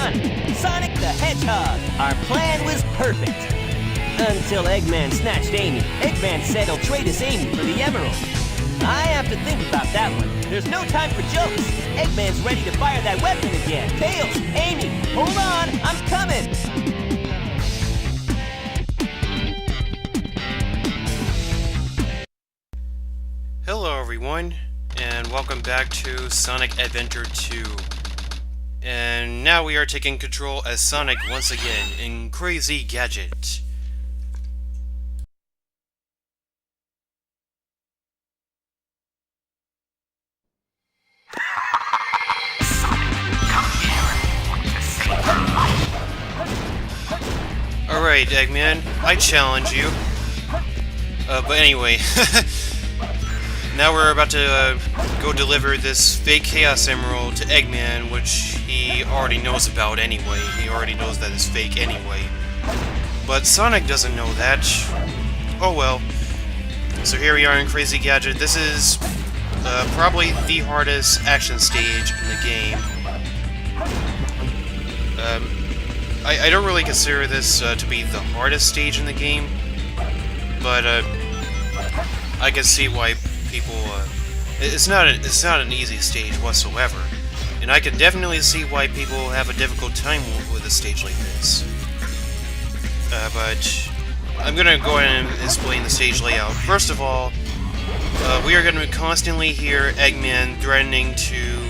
on! Sonic the Hedgehog! Our plan was perfect! Until Eggman snatched Amy. Eggman said he'll trade us Amy for the Emerald. I have to think about that one. There's no time for jokes. Eggman's ready to fire that weapon again. Tails, Amy, hold on, I'm coming! Hello everyone, and welcome back to Sonic Adventure 2. And now we are taking control as Sonic once again in Crazy Gadget. Alright, Eggman, I challenge you. But anyway, now we're about to go deliver this fake Chaos Emerald to Eggman, which he already knows about anyway. He already knows that it's fake anyway. But Sonic doesn't know that. Oh well. So here we are in Crazy Gadget. This is probably the hardest action stage in the game. I don't really consider this to be the hardest stage in the game, but I can see why people. It's not an easy stage whatsoever, and I can definitely see why people have a difficult time with a stage like this. But I'm gonna go ahead and explain the stage layout. First of all, we are gonna constantly hear Eggman threatening to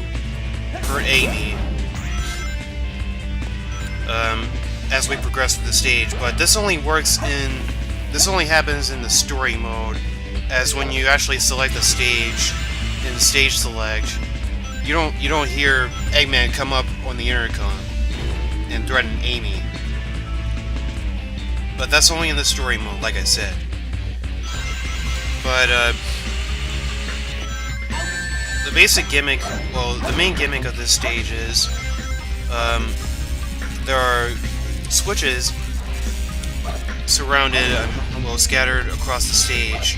hurt Amy. As we progress through the stage, but this only happens in the story mode, as when you actually select the stage in stage select, you don't hear Eggman come up on the intercom and threaten Amy. But that's only in the story mode, like I said. But the basic gimmick, well, the main gimmick of this stage is there are switches surrounded, scattered across the stage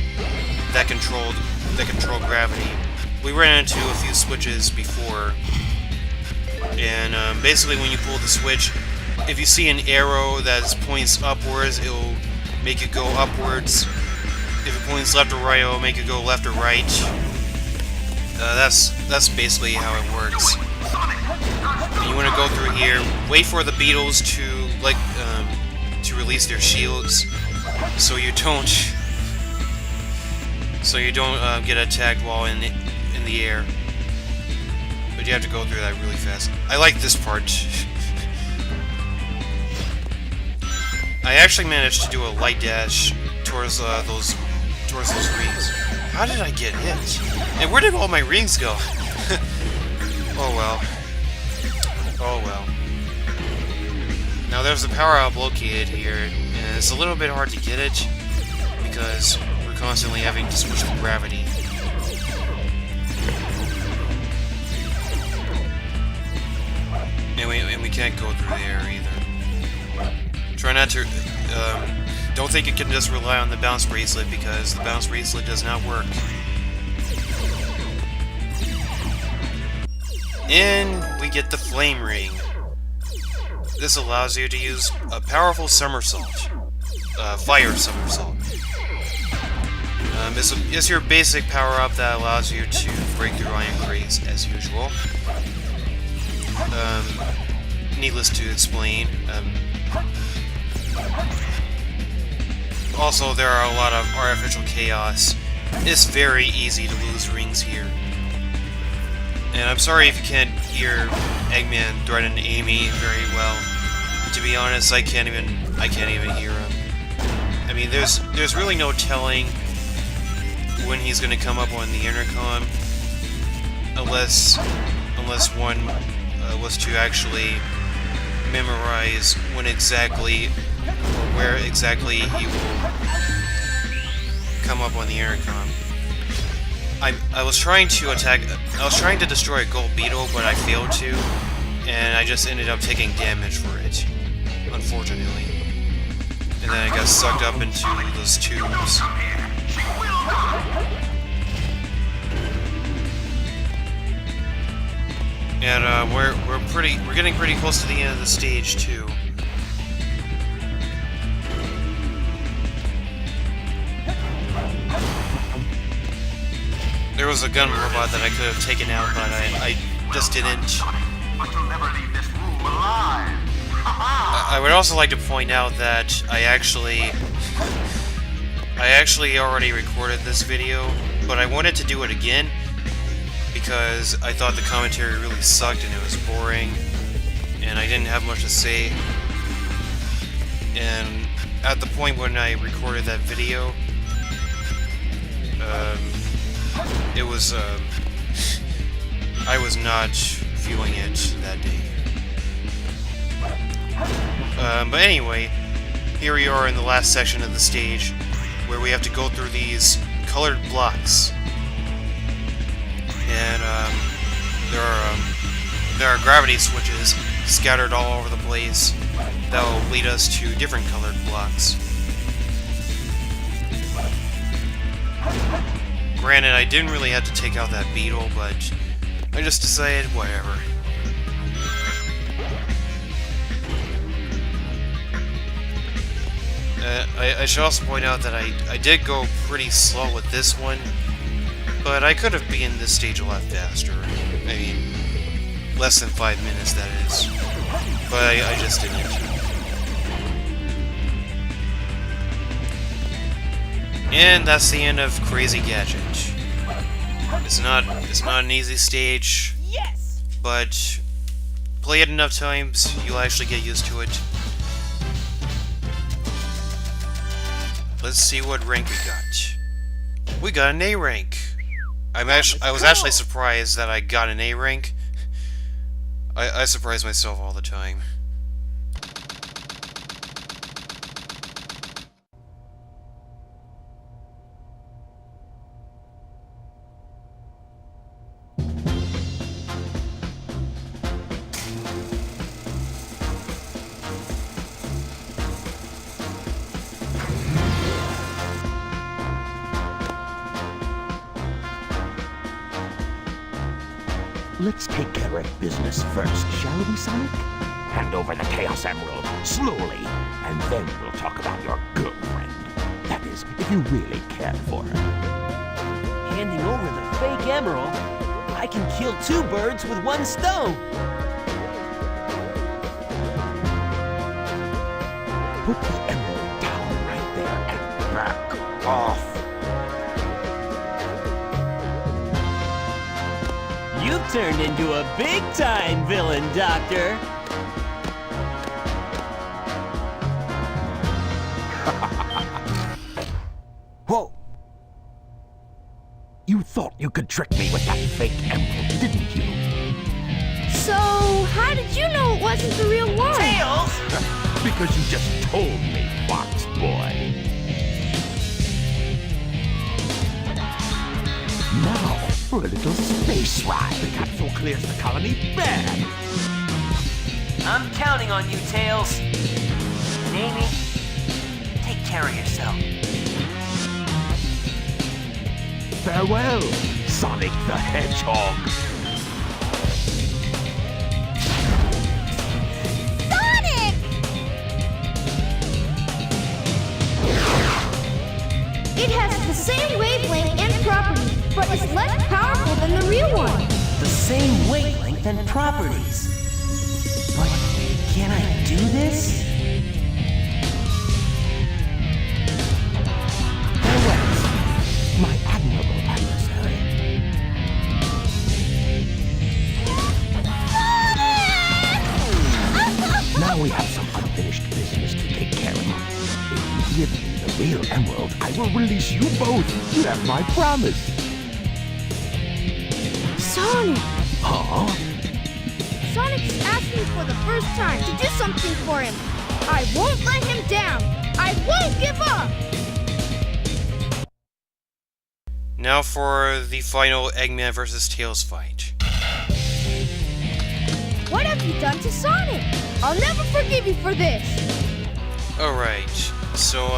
that control gravity. We ran into a few switches before, and basically when you pull the switch, if you see an arrow that points upwards, it will make it go upwards. If it points left or right, it will make it go left or right. That's basically how it works. You want to go through here, wait for the beetles to release their shields, so you don't get attacked while in the air. But you have to go through that really fast. I like this part. I actually managed to do a light dash towards those rings. How did I get hit? And where did all my rings go? Oh well. Oh well. Now there's a power-up located here, and it's a little bit hard to get it, because we're constantly having to switch the gravity. And we can't go through there either. Try not to... don't think you can just rely on the bounce bracelet, because the bounce bracelet does not work. And we get the flame ring. This allows you to use a powerful somersault. Fire somersault. It's your basic power-up that allows you to break through iron crates as usual. Needless to explain. Also, there are a lot of artificial chaos. It's very easy to lose rings here. And I'm sorry if you can't hear Eggman threaten Amy very well. To be honest, I can't even hear him. I mean, there's really no telling when he's gonna come up on the intercom, unless one was to actually memorize when exactly or where exactly he will come up on the intercom. I was trying to destroy a gold beetle, but I failed to, and I just ended up taking damage for it, unfortunately. And then I got sucked up into those tubes. And we're getting pretty close to the end of the stage too. There was a gun robot that I could have taken out, but I just didn't. I would also like to point out that I actually already recorded this video, but I wanted to do it again because I thought the commentary really sucked and it was boring, and I didn't have much to say. And at the point when I recorded that video, it was, I was not feeling it that day. But anyway, here we are in the last section of the stage, where we have to go through these colored blocks. And, there are gravity switches scattered all over the place that will lead us to different colored blocks. Granted, I didn't really have to take out that beetle, but I just decided, whatever. I should also point out that I did go pretty slow with this one, but I could have beaten this stage a lot faster. I mean, less than 5 minutes, that is. But I just didn't. And that's the end of Crazy Gadget. It's not an easy stage, Yes! but play it enough times, you'll actually get used to it. Let's see what rank we got. We got an A rank. I was actually surprised that I got an A rank. I surprise myself all the time. Let's take care of business first, shall we, Sonic? Hand over the Chaos Emerald, slowly, and then we'll talk about your girlfriend. That is, if you really care for her. Handing over the fake emerald? I can kill 2 birds with 1 stone! Put the emerald down right there and back off. You've turned into a big-time villain, Doctor! Whoa! You thought you could trick me with that fake emerald, didn't you? So, how did you know it wasn't the real one? Tails! Because you just told me, Fox Boy. Now, for a little space ride. The capsule clears the colony bad. I'm counting on you, Tails. And Amy, take care of yourself. Farewell, Sonic the Hedgehog. Sonic! It has the same wavelength and property, but is less powerful than the real one. The same wavelength and properties. But can I do this? Farewell, my admirable adversary. Now we have some unfinished business to take care of. If you give me the real emerald, I will release you both. You have my promise. Sonic! Huh? Sonic's asking for the first time to do something for him. I won't let him down. I won't give up. Now for the final Eggman vs. Tails fight. What have you done to Sonic? I'll never forgive you for this. Alright, so,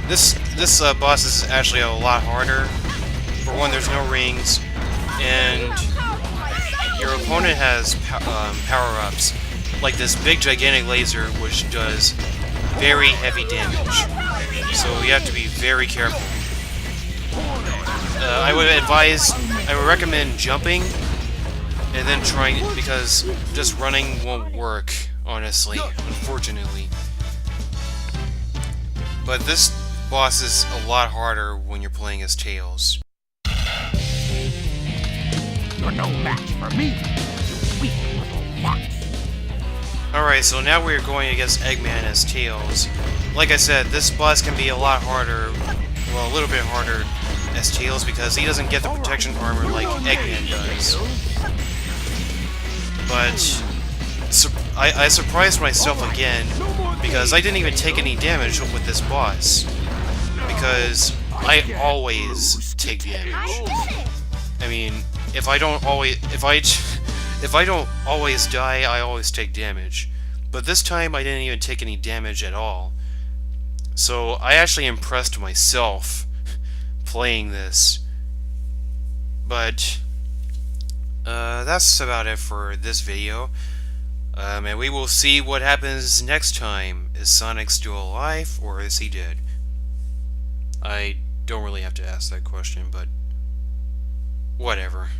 this boss is actually a lot harder. For one, there's no rings, and your opponent has power-ups, like this big gigantic laser, which does very heavy damage. So you have to be very careful. I would recommend jumping, and then trying, because just running won't work, honestly, unfortunately. But this boss is a lot harder when you're playing as Tails. You're no match for me, you weak little fox. Alright, so now we're going against Eggman as Tails. Like I said, this boss can be a lot harder, well, a little bit harder as Tails, because he doesn't get the protection armor like Eggman does. But I surprised myself again, because I didn't even take any damage with this boss. Because I always take damage. I mean, if I don't always die, I always take damage. But this time I didn't even take any damage at all. So I actually impressed myself playing this. But that's about it for this video. And we will see what happens next time. Is Sonic still alive, or is he dead? I don't really have to ask that question, but whatever.